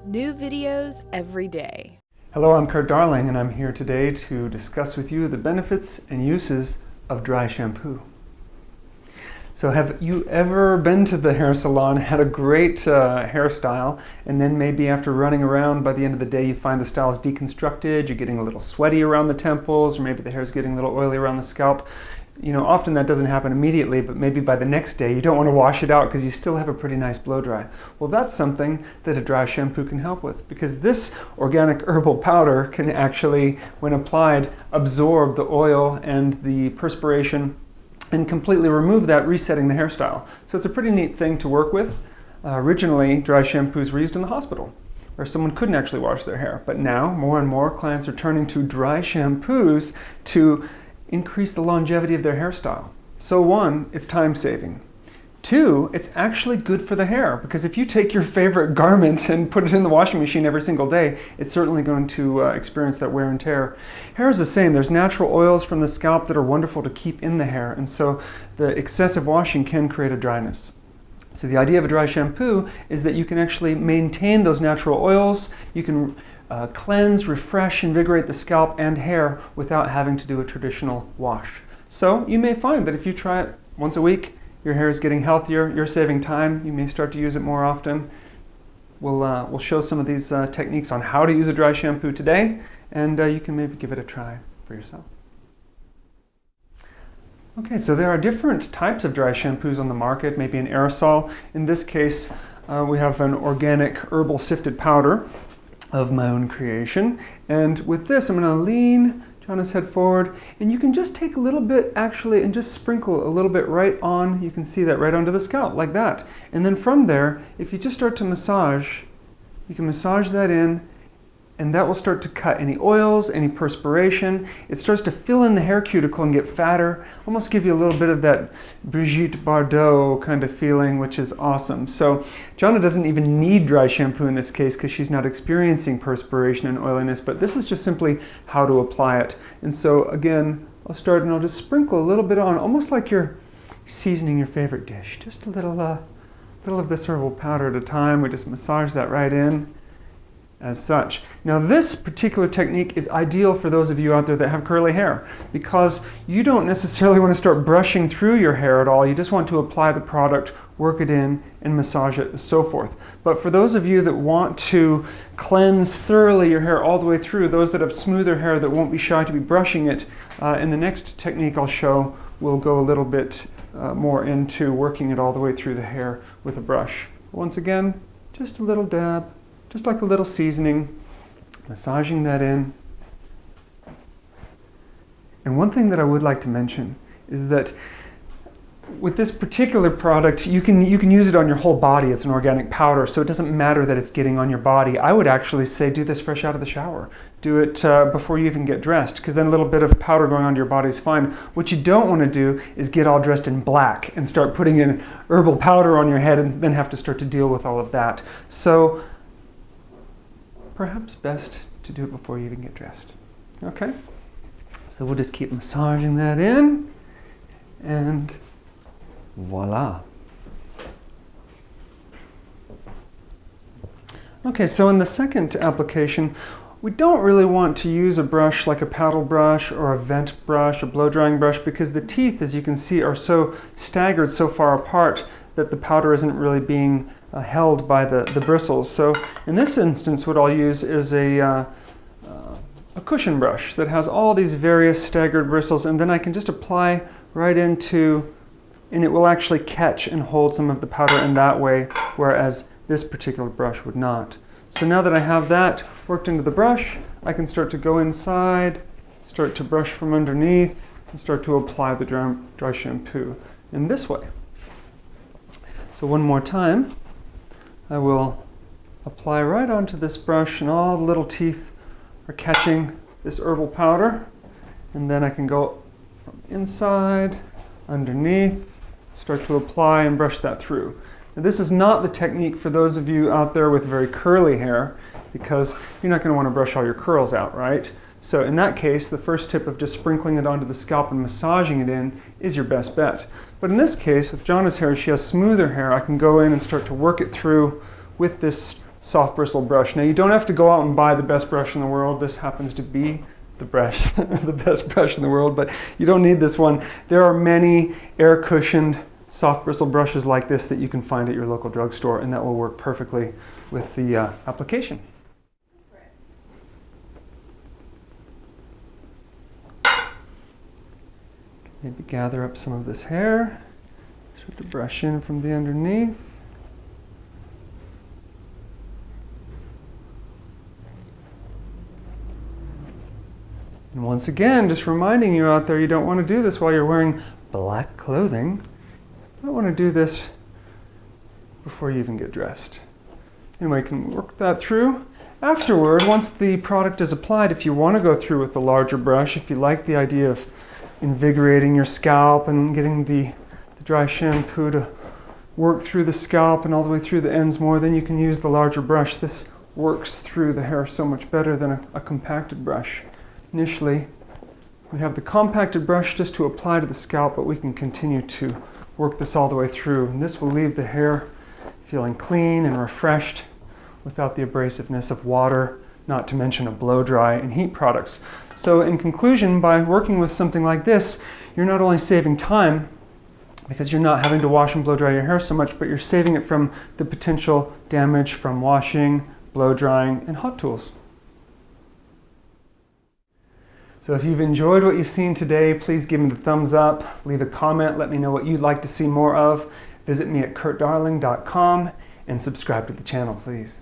New videos every day. Hello, I'm Curt Darling, and I'm here today to discuss with you the benefits and uses of dry shampoo. So have you ever been to the hair salon, had a great hairstyle, and then maybe after running around by the end of the day you find the style is deconstructed, you're getting a little sweaty around the temples, or maybe the hair is getting a little oily around the scalp? You know, often that doesn't happen immediately, but maybe by the next day you don't want to wash it out because you still have a pretty nice blow dry. Well, that's something that a dry shampoo can help with, because this organic herbal powder can actually, when applied, absorb the oil and the perspiration and completely remove that, resetting the hairstyle. So it's a pretty neat thing to work with. Originally, dry shampoos were used in the hospital, where someone couldn't actually wash their hair. But now, more and more clients are turning to dry shampoos to increase the longevity of their hairstyle. So one, it's time saving. Two, it's actually good for the hair, because if you take your favorite garment and put it in the washing machine every single day, it's certainly going to experience that wear and tear. Hair is the same. There's natural oils from the scalp that are wonderful to keep in the hair, and so the excessive washing can create a dryness. So the idea of a dry shampoo is that you can actually maintain those natural oils. You can cleanse, refresh, invigorate the scalp and hair without having to do a traditional wash. So you may find that if you try it once a week, your hair is getting healthier, you're saving time, you may start to use it more often. We'll show some of these techniques on how to use a dry shampoo today, and you can maybe give it a try for yourself. Okay, so there are different types of dry shampoos on the market, maybe an aerosol. In this case, we have an organic herbal sifted powder of my own creation. And with this, I'm going to lean Jonna's head forward, and you can just take a little bit actually and just sprinkle a little bit right on, you can see that right onto the scalp like that. And then from there, if you just start to massage, you can massage that in, and that will start to cut any oils, any perspiration. It starts to fill in the hair cuticle and get fatter, almost give you a little bit of that Brigitte Bardot kind of feeling, which is awesome. So Jonna doesn't even need dry shampoo in this case because she's not experiencing perspiration and oiliness, but this is just simply how to apply it. And so again, I'll start and I'll just sprinkle a little bit on, almost like you're seasoning your favorite dish. Just a little of this herbal powder at a time. We just massage that right in, as such. Now this particular technique is ideal for those of you out there that have curly hair, because you don't necessarily want to start brushing through your hair at all. You just want to apply the product, work it in, and massage it, and so forth. But for those of you that want to cleanse thoroughly your hair all the way through, those that have smoother hair that won't be shy to be brushing it, in the next technique I'll show, we'll go a little bit more into working it all the way through the hair with a brush. Once again, just a little dab, just like a little seasoning, massaging that in. And one thing that I would like to mention is that with this particular product, you can use it on your whole body. It's an organic powder, so it doesn't matter that it's getting on your body. I would actually say do this fresh out of the shower. Do it before you even get dressed, because then a little bit of powder going onto your body is fine. What you don't want to do is get all dressed in black and start putting in herbal powder on your head and then have to start to deal with all of that. So perhaps best to do it before you even get dressed. Okay? So we'll just keep massaging that in, and voila. Okay, so in the second application, we don't really want to use a brush like a paddle brush or a vent brush, a blow drying brush, because the teeth, as you can see, are so staggered so far apart that the powder isn't really being held by the bristles. So in this instance, what I'll use is a cushion brush that has all these various staggered bristles, and then I can just apply right into, and it will actually catch and hold some of the powder in that way, whereas this particular brush would not. So now that I have that worked into the brush, I can start to go inside, start to brush from underneath, and start to apply the dry shampoo in this way. So one more time, I will apply right onto this brush, and all the little teeth are catching this herbal powder, and then I can go from inside, underneath, start to apply and brush that through. Now, this is not the technique for those of you out there with very curly hair, because you're not going to want to brush all your curls out, right? So in that case, the first tip of just sprinkling it onto the scalp and massaging it in is your best bet. But in this case, with Jonna's hair, she has smoother hair. I can go in and start to work it through with this soft bristle brush. Now you don't have to go out and buy the best brush in the world. This happens to be the brush, the best brush in the world, but you don't need this one. There are many air cushioned soft bristle brushes like this that you can find at your local drugstore, and that will work perfectly with the application. Maybe gather up some of this hair. Start to brush in from the underneath. And once again, just reminding you out there, you don't want to do this while you're wearing black clothing. You don't want to do this before you even get dressed. Anyway, you can work that through. Afterward, once the product is applied, if you want to go through with the larger brush, if you like the idea of invigorating your scalp and getting the dry shampoo to work through the scalp and all the way through the ends more, then you can use the larger brush. This works through the hair so much better than a compacted brush. Initially, we have the compacted brush just to apply to the scalp, but we can continue to work this all the way through. And this will leave the hair feeling clean and refreshed without the abrasiveness of water, not to mention of blow dry and heat products. So in conclusion, by working with something like this, you're not only saving time, because you're not having to wash and blow dry your hair so much, but you're saving it from the potential damage from washing, blow drying, and hot tools. So if you've enjoyed what you've seen today, please give me the thumbs up, leave a comment, let me know what you'd like to see more of. Visit me at curtdarling.com and subscribe to the channel, please.